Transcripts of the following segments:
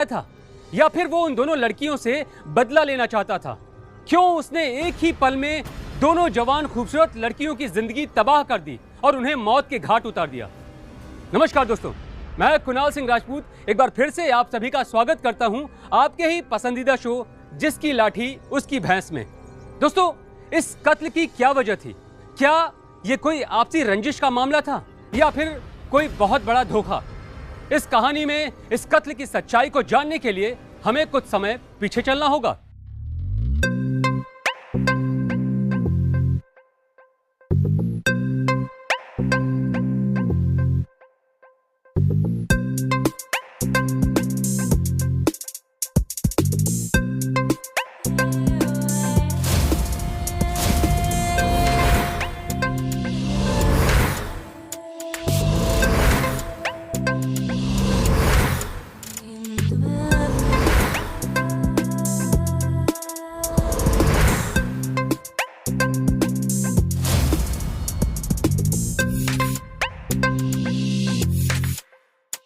था, या फिर वो उन दोनों लड़कियों से बदला लेना चाहता था? क्यों उसने एक ही पल में दोनों जवान खूबसूरत लड़कियों की जिंदगी तबाह कर दी और उन्हें मौत के घाट उतार दिया? नमस्कार दोस्तों, मैं कुणाल सिंह राजपूत एक बार फिर से आप सभी का स्वागत करता हूं आपके ही पसंदीदा शो जिसकी लाठी उसकी भैंस में। दोस्तों, इस कत्ल की क्या वजह थी? क्या ये कोई आपसी रंजिश का मामला था या फिर कोई बहुत बड़ा धोखा? इस कहानी में इस कत्ल की सच्चाई को जानने के लिए हमें कुछ समय पीछे चलना होगा।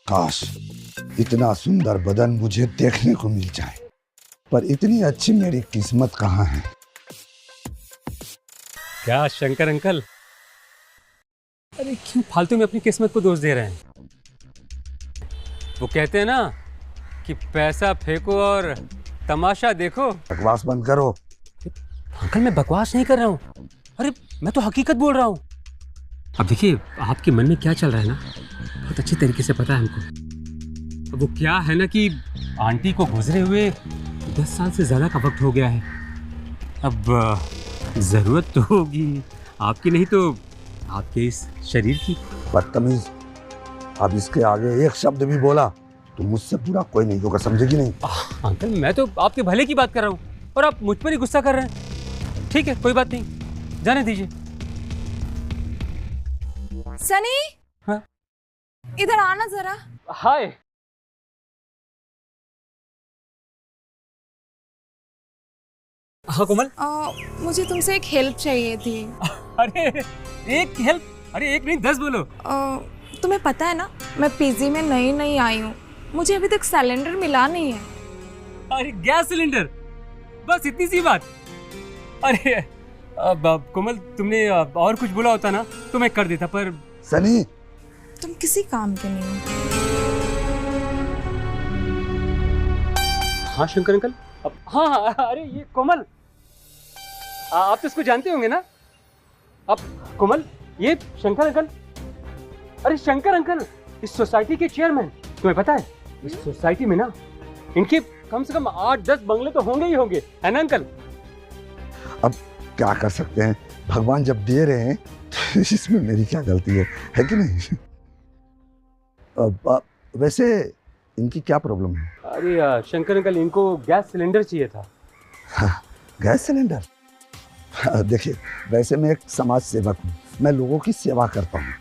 काश इतना सुंदर बदन मुझे देखने को मिल जाए, पर इतनी अच्छी मेरी किस्मत कहाँ है। क्या शंकर अंकल, अरे क्यों फालतू में अपनी किस्मत को दोष दे रहे हैं? वो कहते हैं ना कि पैसा फेंको और तमाशा देखो। बकवास बंद करो। अंकल, मैं बकवास नहीं कर रहा हूँ, अरे मैं तो हकीकत बोल रहा हूँ। अब देखिए, आपके मन में क्या चल रहा है ना, बहुत अच्छी तरीके से पता है हमको। वो क्या है ना कि आंटी को गुजरे हुए 10 साल से ज़्यादा का वक्त हो गया है। अब ज़रूरत तो होगी आपकी, नहीं तो आपके इस शरीर की। बदतमीज, अब इसके आगे एक शब्द भी बोला तो मुझसे पूरा कोई नहीं होगा, समझेगी नहीं? अंकल, मैं तो आपके भले की बात कर रहा हूँ और आप मुझ पर ही गुस्सा कर रहे हैं। ठीक है, कोई बात नहीं, जाने दीजिए। सनी, हाँ? इधर आना जरा। हाय। हाँ कोमल। मुझे तुमसे एक हेल्प चाहिए थी। अरे एक हेल्प? अरे एक नहीं 10 बोलो। तुम्हें पता है ना, मैं पीजी में नई आई हूँ, मुझे अभी तक सिलेंडर मिला नहीं है। अरे गैस सिलेंडर, बस इतनी सी बात? अरे अब कोमल, तुमने और कुछ बोला होता ना तो मैं कर देता, पर सनी, तुम किसी काम के नहीं हो। हाँ शंकर अंकल, हाँ, अरे ये कोमल, आप तो इसको जानते होंगे ना? अब कोमल, ये शंकर अंकल, अरे शंकर अंकल इस सोसाइटी के चेयरमैन। तुम्हें पता है इस सोसाइटी में ना इनके कम से कम 8-10 बंगले तो होंगे ही होंगे, है ना अंकल? अब क्या कर सकते हैं, भगवान जब दे रहे हैं तो इसमें मेरी क्या गलती है कि नहीं? वैसे इनकी क्या प्रॉब्लम है? अरे शंकर अंकल, इनको गैस सिलेंडर चाहिए था। हाँ, गैस सिलेंडर? देखिए, वैसे मैं एक समाज सेवक हूँ, मैं लोगों की सेवा करता हूँ,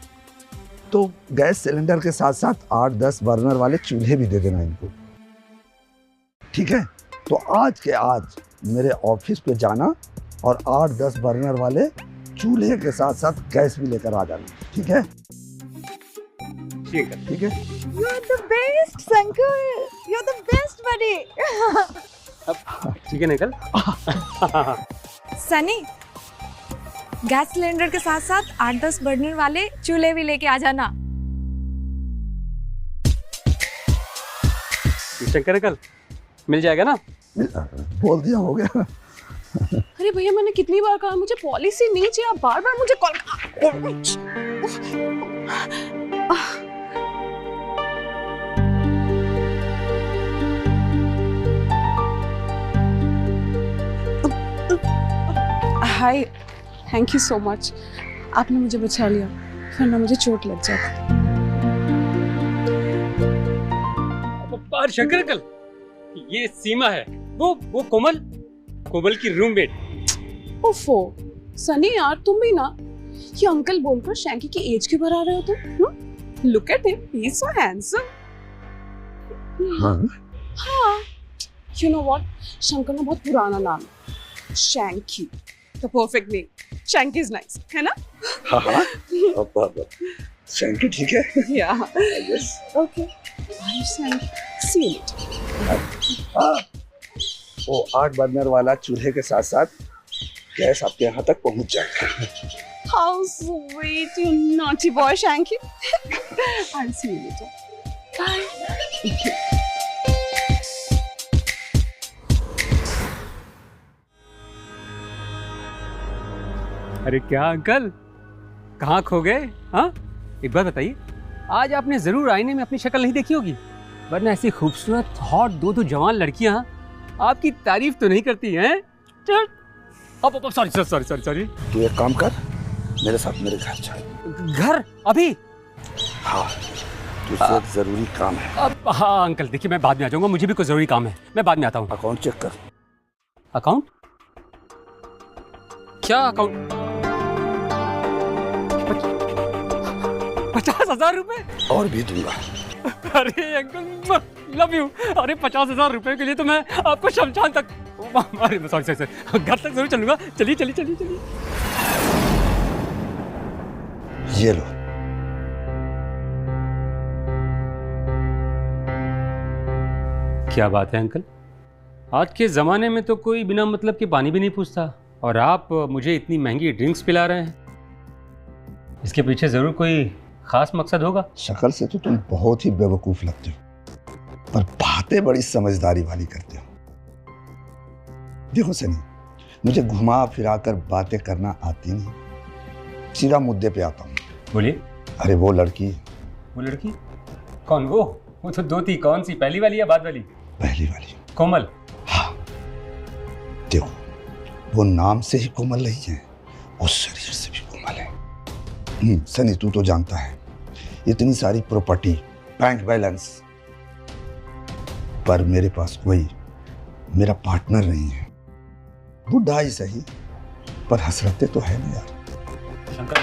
तो गैस सिलेंडर के साथ साथ 8-10 बर्नर वाले चूल्हे भी दे देना इनको, ठीक है? तो आज के आज मेरे ऑफिस पे जाना और 8-10 बर्नर वाले चूल्हे के साथ साथ गैस भी लेकर आ जाना, ठीक है? ठीक है। You are the best, Shankar. You are the best, buddy. ठीक है अंकल। सनी, गैस सिलेंडर के साथ साथ 8-10 बर्नर वाले चूल्हे भी लेके आ जाना। शंकर अंकल, मिल जाएगा ना? बोल दिया, हो गया। अरे भैया, मैंने कितनी बार कहा मुझे पॉलिसी नहीं चाहिए, आप बार-बार मुझे call. Hi, thank you so much, आपने मुझे बचा लिया, वरना मुझे चोट लग जाती। पर शंकर अंकल, ये सीमा है, वो कोमल की रूममेट। ओफो, सनी यार, तुम भी ना ये अंकल बोलकर शैंकी की एज क्यों बढ़ा रहे हो तुम? Look at him, he is so handsome. हाँ, यू नो व्हाट, शंकर ना बहुत पुराना नाम है, Shanky, the perfect name. Shanky is nice, है ना? हाँ, शैंकी ठीक है? या yes. Okay, bye Shanky. See you later. हाँ, वो 8 बर्नर वाला चूल्हे के साथ साथ गैस आपके यहाँ तक पहुँच जाएगा। How sweet, you naughty boy, Shanky. I'll see you later. Bye. अरे क्या अंकल, कहाँ खो गए? हाँ, एक बात बताइए, आज आपने जरूर आईने में अपनी शक्ल नहीं देखी होगी, वरना ऐसी खूबसूरत हॉट दो जवान लड़कियां आपकी तारीफ तो नहीं करती हैं? चल, अब सॉरी। तू एक काम कर, मेरे साथ मेरे घर चल। घर अभी? हाँ, तुझसे एक जरूरी काम है। अब हाँ अंकल, देखिए मैं बाद में आ जाऊंगा, मुझे भी कोई जरूरी काम है, मैं बाद में आता हूँ। अकाउंट चेक कर। अकाउंट? क्या अकाउंट? 50,000 रुपए? और भी दूंगा। अरे अंकल, लव यू। अरे 50,000 रुपए के लिए तो मैं आपको शमशान तक, अरे सॉरी, घर तक जरूर चलूंगा। चलिए। ये लो। क्या बात है अंकल, आज के जमाने में तो कोई बिना मतलब के पानी भी नहीं पूछता, और आप मुझे इतनी महंगी ड्रिंक्स पिला रहे हैं। इसके पीछे जरूर कोई खास मकसद होगा। शक्ल से तो तुम बहुत ही बेवकूफ लगते हो, पर बातें बड़ी समझदारी वाली करते हो। देखो सनी, मुझे घुमा फिरा कर बातें करना आती नहीं, सीधा मुद्दे पे आता हूँ। बोलिए। अरे वो लड़की। वो लड़की? कौन वो तो दो थी, कौन सी, पहली वाली या बाद वाली? पहली वाली। कोमल? हाँ, देखो वो नाम से ही कोमल नहीं है, वो शरीर से भी कोमल है। सनी, तू तो जानता है, इतनी सारी प्रॉपर्टी, बैंक बैलेंस, पर मेरे पास कोई मेरा पार्टनर नहीं है। बुढ़ा ही सही, पर हसरतें तो है ना यार। शंकर,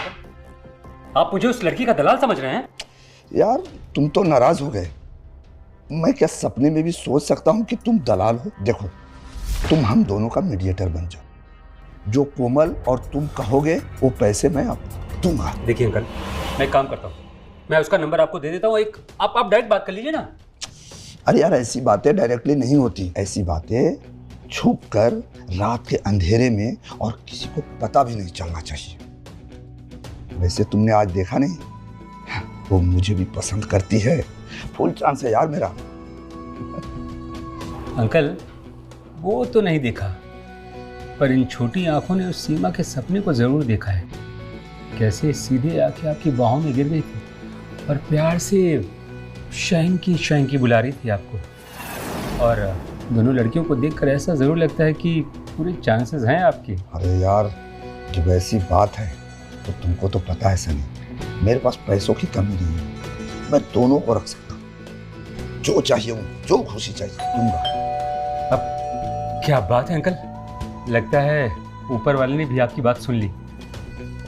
आप मुझे उस लड़की का दलाल समझ रहे हैं? यार तुम तो नाराज हो गए। मैं क्या सपने में भी सोच सकता हूं कि तुम दलाल हो? देखो, तुम हम दोनों का मीडिएटर बन जाओ। जो कोमल और तुम कहोगे वो पैसे मैं आपको दूंगा। देखिए अंकल, मैं एक काम करता हूँ, मैं उसका नंबर आपको दे देता हूँ, एक आप डायरेक्ट बात कर लीजिए ना। अरे यार, ऐसी बातें डायरेक्टली नहीं होती, ऐसी बातें छुप कर रात के अंधेरे में, और किसी को पता भी नहीं चलना चाहिए। वैसे तुमने आज देखा नहीं, वो मुझे भी पसंद करती है। फुल चांस है यार मेरा। अंकल, वो तो नहीं देखा, पर इन छोटी आंखों ने उस सीमा के सपने को जरूर देखा है। कैसे सीधे आके आपकी बाहों में गिर गई थी और प्यार से शैंकी बुला रही थी आपको। और दोनों लड़कियों को देखकर ऐसा जरूर लगता है कि पूरे चांसेस हैं आपके। अरे यार, जब ऐसी बात है तो तुमको तो पता है सनी, मेरे पास पैसों की कमी नहीं है, मैं दोनों को रख सकता हूँ। जो चाहिए वो, जो खुशी चाहिए दूंगा। अब क्या बात है अंकल, लगता है ऊपर वाले ने भी आपकी बात सुन ली।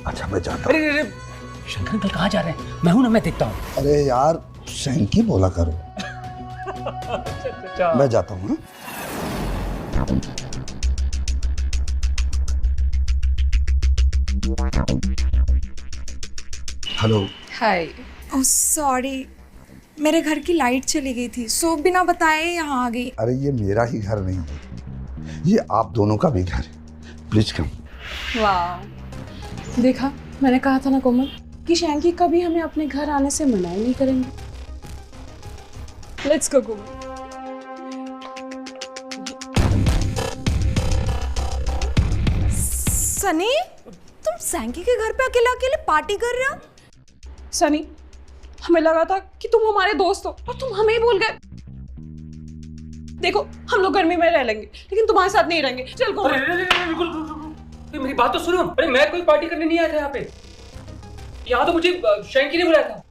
अच्छा मैं जाता हूँ। अरे शंकर अंकल कहाँ जा रहे हैं? मैं हूं ना, मैं देखता हूँ। अरे यार, शैंकी बोला करो। अच्छा। मैं जाता हूँ। हेलो। हाय। ओह सॉरी, मेरे घर की लाइट चली गई थी, सो बिना बताए यहाँ आ गई। अरे ये मेरा ही घर नहीं है, ये आप दोनों का भी घर है। Please come. वाह, देखा, मैंने कहा था ना कोमल कि शैंकी कभी हमें अपने घर आने से मना ही नहीं करेंगे। लेट्स गो कोमल। सनी, तुम सैंकी के घर पे अकेले अकेले पार्टी कर रहे हो? सनी, हमें लगा था कि तुम हमारे दोस्त हो और तुम हमें ही भूल गए। देखो, हम लोग गर्मी में रह लेंगे, लेकिन तुम्हारे साथ नहीं रहेंगे। चल कोमल। मेरी बात तो सुनो। अरे मैं कोई पार्टी करने नहीं आया था यहाँ पे, यहाँ तो मुझे शैंकी ने बुलाया था।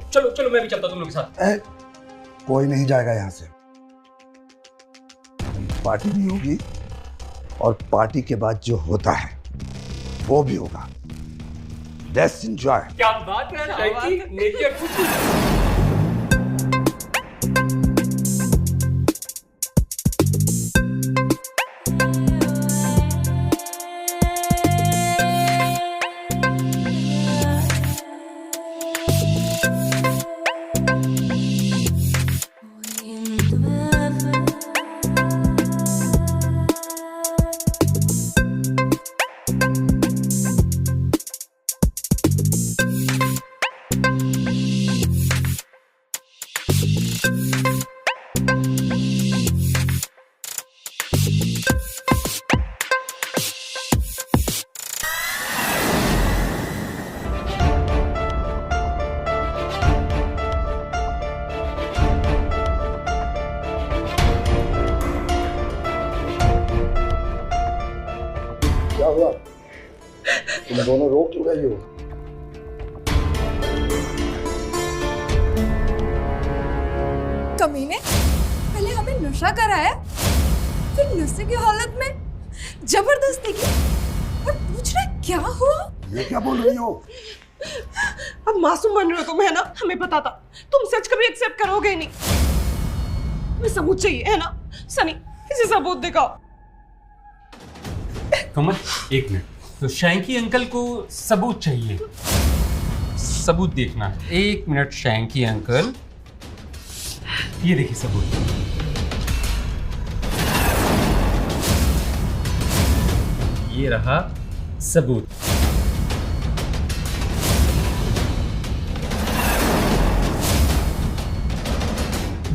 चलो मैं भी चलता तुम लोग के साथ। कोई नहीं जाएगा यहाँ से। पार्टी भी होगी, और पार्टी के बाद जो होता है वो भी होगा। Let's enjoy. क्या बात है शैंकी, नेकी और खुशी। तुम दोनों रो क्यों रही हो? कमीने, पहले हमें नशा कराया, फिर नशे की हालत में जबरदस्ती की, और पूछ रहे क्या हुआ? ये क्या बोल रही हो? अब मासूम बन रहे हो तुम, है ना? हमें पता था तुम सच कभी एक्सेप्ट करोगे ही नहीं। हमें सबूत चाहिए, है ना? सनी, इसे सबूत दिखाओ। कमल, एक मिनट। तो शैंकी अंकल को सबूत चाहिए, सबूत देखना है। एक मिनट शैंकी अंकल, ये देखिए सबूत। ये रहा सबूत।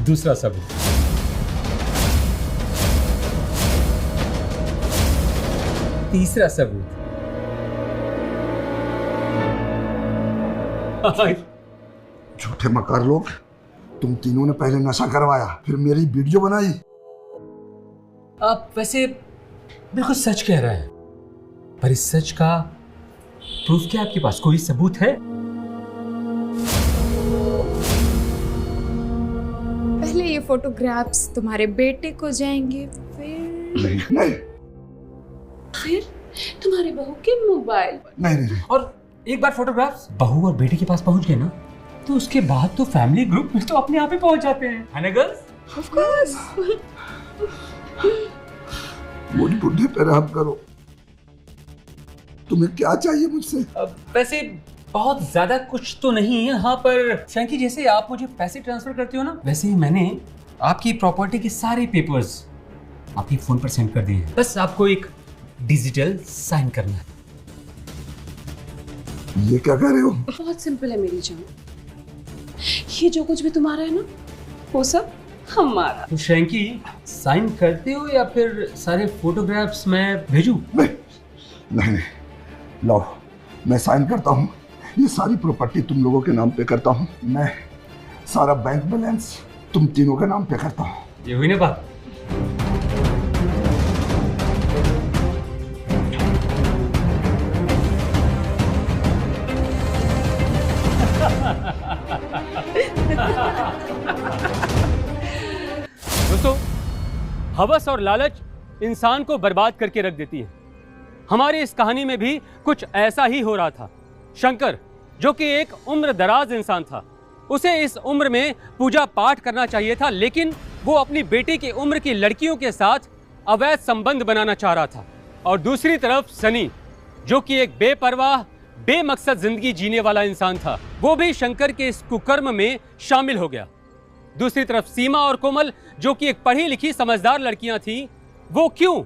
दूसरा सबूत। तीसरा सबूत। झूठे मकार लोग, तुम तीनों ने पहले नशा करवाया, फिर मेरी वीडियो बनाई। आप वैसे बिल्कुल सच कह रहे हैं, पर इस सच का प्रूफ क्या आपके पास? कोई सबूत है? पहले ये फोटोग्राफ्स तुम्हारे बेटे को जाएंगे, फिर नहीं, फिर तुम्हारे बहू के मोबाइल पर। नहीं। और एक बार फोटोग्राफ्स बहू और बेटे के पास पहुंच गए ना, तो उसके बाद तो फैमिली ग्रुप में तो अपने आप ही पहुंच जाते हैं, है ना गर्ल्स? Of course. मुझ बुढ़े पे रहम करो। तुम्हें क्या चाहिए मुझसे? वैसे बहुत ज्यादा कुछ तो नहीं है, हाँ, पर शैंकी जैसे आप मुझे पैसे ट्रांसफर करते हो ना, वैसे ही मैंने आपकी प्रॉपर्टी के सारे पेपर्स आपके फोन पर सेंड कर दिए हैं। बस आपको एक डिजिटल साइन करना है। ये क्या कह रहे हो? बहुत सिंपल है मेरी जान, ये जो कुछ भी तुम्हारा है ना, वो सब हमारा। तो शैंकी, साइन करते हो या फिर सारे फोटोग्राफ्स मैं भेजूं? नहीं, लो, मैं साइन करता हूँ। ये सारी प्रॉपर्टी तुम लोगों के नाम पे करता हूँ। मैं सारा बैंक बैलेंस तुम तीनों के नाम पे करता हूँ। ये हुई ना बात? दोस्तों, हवस और लालच इंसान को बर्बाद करके रख देती है। हमारी इस कहानी में भी कुछ ऐसा ही हो रहा था। शंकर, जो कि एक उम्र दराज इंसान था, उसे इस उम्र में पूजा पाठ करना चाहिए था, लेकिन वो अपनी बेटी की उम्र की लड़कियों के साथ अवैध संबंध बनाना चाह रहा था। और दूसरी तरफ सनी, जो कि एक बेपरवाह बेमकसद जिंदगी जीने वाला इंसान था, वो भी शंकर के इस कुकर्म में शामिल हो गया। दूसरी तरफ सीमा और कोमल, जो कि एक पढ़ी लिखी समझदार लड़कियां थीं, वो क्यों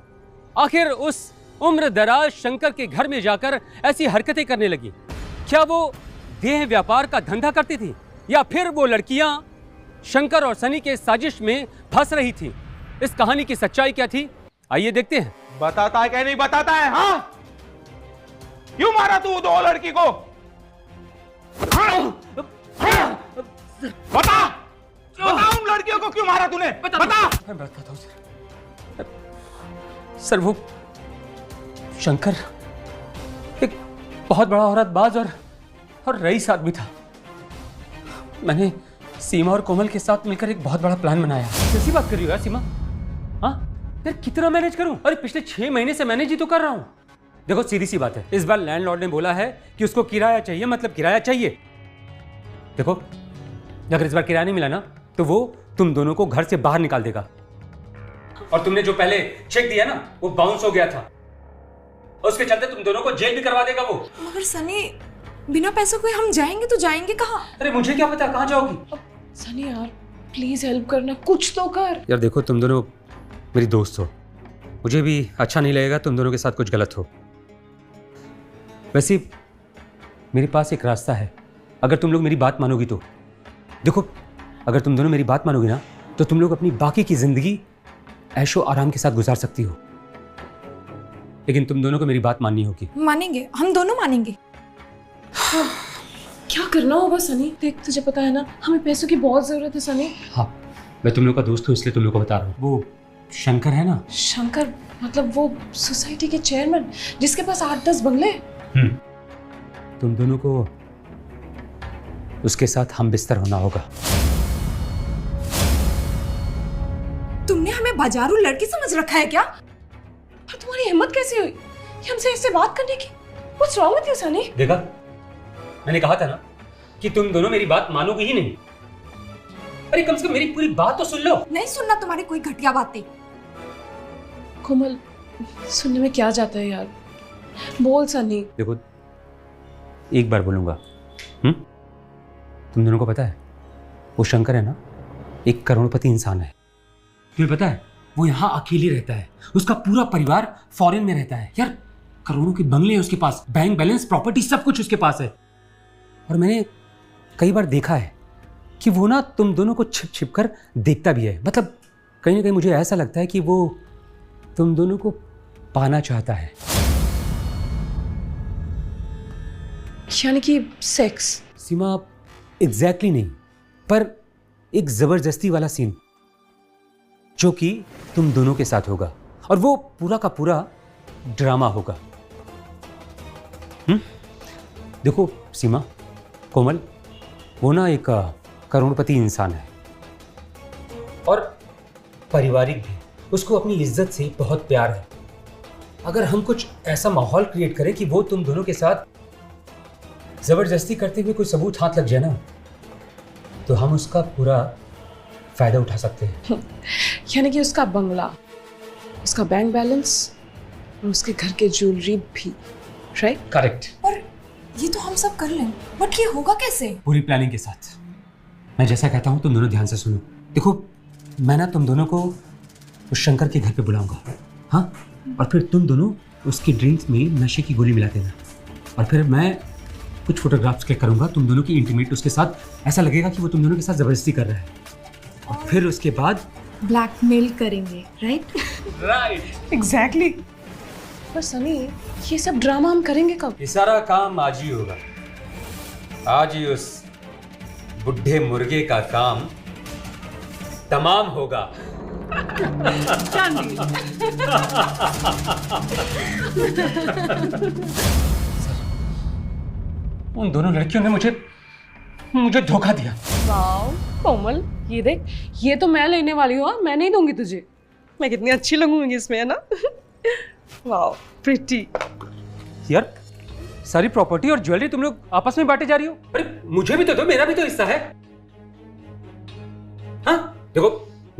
आखिर उस उम्र दराज शंकर के घर में जाकर ऐसी हरकतें करने लगी? क्या वो देह व्यापार का धंधा करती थी, या फिर वो लड़कियां शंकर और सनी के साजिश में फंस रही थी? इस कहानी की सच्चाई क्या थी, आइए देखते हैं। बताता है क्या नहीं बताता है? हाँ, क्यों मारा तू दो लड़की को? बता उन लड़कियों को क्यों मारा तूने? बता। मैं बताता हूं सर, वो शंकर एक बहुत बड़ा औरतबाज और रईस आदमी था। मैंने सीमा और कोमल के साथ मिलकर एक बहुत बड़ा प्लान बनाया। कैसी बात कर रही हो यार सीमा? हाँ यार, कितना मैनेज करूं? अरे पिछले 6 महीने से मैनेज ही तो कर रहा हूं। देखो सीधी सी बात है, इस बार लैंडलॉर्ड ने बोला है कि उसको किराया चाहिए, मतलब किराया चाहिए। देखो, अगर इस बार किराया नहीं मिला ना, तो वो तुम दोनों को घर से बाहर निकाल देगा। और तुमने जो पहले चेक दिया ना, वो बाउंस हो गया था, उसके चलते तुम दोनों को जेल भी करवा देगा वो। मगर सनी, बिना पैसों के हम जाएंगे तो जाएंगे कहाँ? अरे मुझे क्या पता कहाँ जाओगी? सनी यार, प्लीज हेल्प करना, कुछ तो कर। यार देखो, तुम दोनों मेरी दोस्त हो, मुझे भी अच्छा नहीं लगेगा तुम दोनों के साथ कुछ गलत हो। वैसे मेरे पास एक रास्ता है, अगर तुम लोग मेरी बात मानोगी तो। देखो, अगर तुम दोनों मेरी बात मानोगी ना, तो तुम लोग अपनी बाकी की जिंदगी ऐशो आराम के साथ गुजार सकती हो। लेकिन तुम दोनों को मेरी बात माननी होगी। मानेंगे, हम दोनों मानेंगे। क्या करना होगा सनी? देख, तुझे पता है ना, हमें पैसों की बहुत जरूरत है सनी। हाँ, मैं तुम लोग का दोस्त हूँ, इसलिए तुम लोग को बता रहा हूँ। वो शंकर है ना? शंकर मतलब वो सोसाइटी के चेयरमैन जिसके पास 8-10 बंगले? तुम दोनों को उसके साथ हम बिस्तर होना होगा। तुमने हमें बाजारू लड़की समझ रखा है क्या? पर तुम्हारी हिम्मत कैसे हुई कि हमसे ऐसे बात करने की? What's wrong with you, Sunny? देखा, मैंने कहा था ना कि तुम दोनों मेरी बात मानोगे ही नहीं। अरे कम से कम मेरी पूरी बात तो सुन लो। नहीं सुनना तुम्हारी कोई घटिया बातें। कोमल, सुनने में क्या जाता है यार? बोल सनी। देखो, एक बार बोलूंगा। तुम दोनों को पता है वो शंकर है ना, एक करोड़पति इंसान है। तुम्हें पता है वो यहाँ अकेले रहता है, उसका पूरा परिवार फॉरेन में रहता है। यार करोड़ों के बंगले हैं उसके पास, बैंक बैलेंस, प्रॉपर्टी, सब कुछ उसके पास है। और मैंने कई बार देखा है कि वो ना तुम दोनों को छिप छिप कर देखता भी है। मतलब कहीं ना कहीं मुझे ऐसा लगता है कि वो तुम दोनों को पाना चाहता है। यानी कि सेक्स? सीमा, एग्जैक्टली नहीं, पर एक जबरदस्ती वाला सीन जो कि तुम दोनों के साथ होगा, और वो पूरा का पूरा ड्रामा होगा। देखो सीमा, कोमल, वो ना एक करोड़पति इंसान है और पारिवारिक भी। उसको अपनी इज्जत से बहुत प्यार है। अगर हम कुछ ऐसा माहौल क्रिएट करें कि वो तुम दोनों के साथ जबरदस्ती करते हुए कोई सबूत हाथ लग जाए ना, तो हम उसका पूरा फायदा उठा सकते हैं। यानी कि उसका बंगला, उसका बैंक बैलेंस और उसके घर के ज्वेलरी भी, राइट? करेक्ट। पर ये तो हम सब कर लें, बट ये होगा कैसे? पूरी प्लानिंग के साथ। मैं जैसा कहता हूँ तुम दोनों ध्यान से सुनो। देखो, मैं ना तुम दोनों को उस शंकर के घर पे बुलाऊंगा, हाँ? और फिर तुम दोनों उसकी ड्रिंक्स में नशे की गोली मिला देना, और फिर मैं कुछ फोटोग्राफ्स क्लिक करूंगा तुम दोनों की इंटीमेट उसके साथ। ऐसा लगेगा कि वो तुम दोनों के साथ जबरदस्ती कर रहा है, और फिर उसके बाद ब्लैकमेल करेंगे, राइट? Right, exactly. पर सनी, ये सब ड्रामा हम करेंगे कब? ये सारा काम आज ही होगा। आज ही उस बुढ़े मुर्गे का काम तमाम होगा। उन दोनों लड़कियों ने मुझे धोखा दिया। वाओ कोमल, ये देख, ये तो मैं लेने वाली हूँ। मैं नहीं दूंगी तुझे। मैं कितनी अच्छी लगूंगी इसमें, है ना? Wow, pretty. यार सारी प्रॉपर्टी और ज्वेलरी तुम लोग आपस में बांटे जा रही हो? अरे मुझे भी तो दो, मेरा भी तो हिस्सा है। हाँ देखो,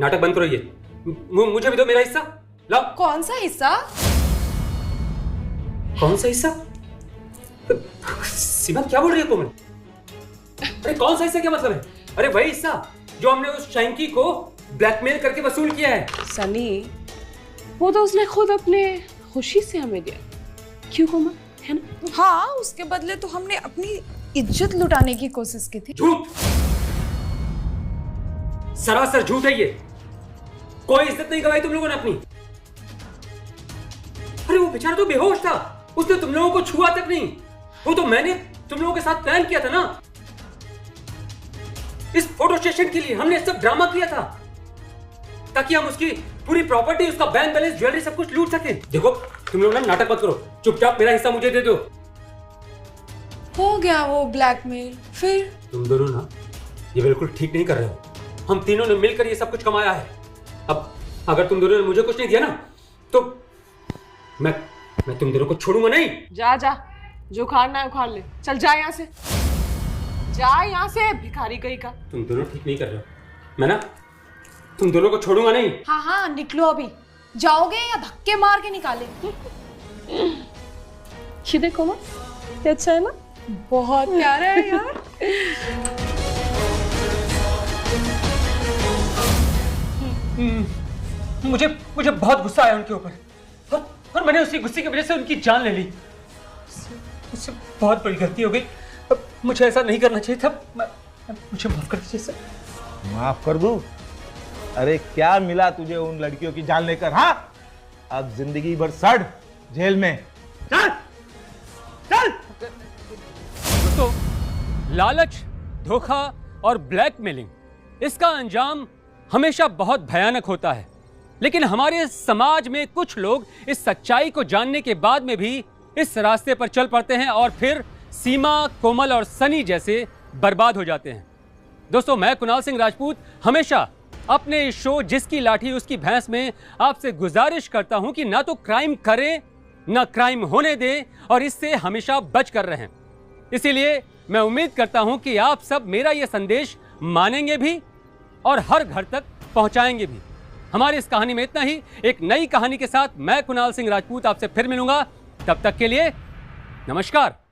नाटक बंद करो। ये मुझे भी दो मेरा हिस्सा। लाओ। कौन सा हिस्सा? कौन सा हिस्सा? सीमा क्या बोल रही है कोमल? अरे कौन सा हिस्सा क्या मतलब है? अरे वही हिस्सा जो हमने उस शैंकी को ब्लैकमेल करके वसूल किया है। सनी, वो तो उसने खुद अपने खुशी से हमें दिया। क्यों कोमल, है ना? हाँ, उसके बदले तो हमने अपनी इज्जत लुटाने की कोशिश की थी। झूठ, सरासर झूठ है ये। कोई इज्जत नहीं गवाई तुम लोगों ने अपनी। अरे वो बेचारा तो बेहोश था, उसने तुम लोगों को छुआ तक नहीं। वो तो मैंने तुम लोगों के साथ प्लान किया था ना, इस फोटो सेशन के लिए हमने सब ड्रामा किया था ताकि हम उसकी पूरी प्रॉपर्टी, उसका बैंक बैलेंस, ज्वेलरी, सब कुछ लूट सके। देखो तुम लोग ना नाटक मत करो, चुपचाप मेरा हिस्सा मुझे दे दो। हो गया वो ब्लैकमेल। फिर तुम दोनों ना ये बिल्कुल ठीक नहीं कर रहे हो। हम तीनों ने मिलकर ये सब कुछ कमाया है। अब अगर तुम दोनों ने मुझे कुछ नहीं दिया ना, तो मैं तुम दोनों को छोड़ूंगा नहीं। जा जा, जो उखाड़ना है उखाड़ ले। चल जा यहाँ से, जा यहाँ से, भिखारी कहीं का। तुम दोनों ठीक नहीं कर रहे हो। मैं ना तुम दोनों को छोड़ूंगा नहीं। हाँ हाँ, निकलो अभी। जाओगे या धक्के मार के निकाले? ये देखो ना, ये अच्छा है ना? बहुत प्यारा है यार। मुझे बहुत गुस्सा आया उनके ऊपर, और मैंने उसी गुस्से की वजह से उनकी जान ले ली। मुझसे बहुत बड़ी गलती हो गई। अब मुझे ऐसा नहीं करना चाहिए था। मुझे माफ कर दीजिए सर। माफ कर दूं? अरे क्या मिला तुझे उन लड़कियों की जान लेकर? हाँ, अब जिंदगी भर सड़ जेल में। चल चल। दोस्तों, लालच, धोखा और ब्लैकमेलिंग, इसका अंजाम हमेशा बहुत भयानक होता है। लेकिन हमारे समाज में कुछ लोग इस सच्चाई को जानने के बाद में भी इस रास्ते पर चल पड़ते हैं और फिर सीमा, कोमल और सनी जैसे बर्बाद हो जाते हैं। दोस्तों, मैं कुणाल सिंह राजपूत हमेशा अपने इस शो जिसकी लाठी उसकी भैंस में आपसे गुजारिश करता हूं कि ना तो क्राइम करें, ना क्राइम होने दें और इससे हमेशा बच कर रहें। इसीलिए मैं उम्मीद करता हूं कि आप सब मेरा यह संदेश मानेंगे भी और हर घर तक पहुंचाएंगे भी। हमारी इस कहानी में इतना ही। एक नई कहानी के साथ मैं कुणाल सिंह राजपूत आपसे फिर मिलूंगा। तब तक के लिए नमस्कार।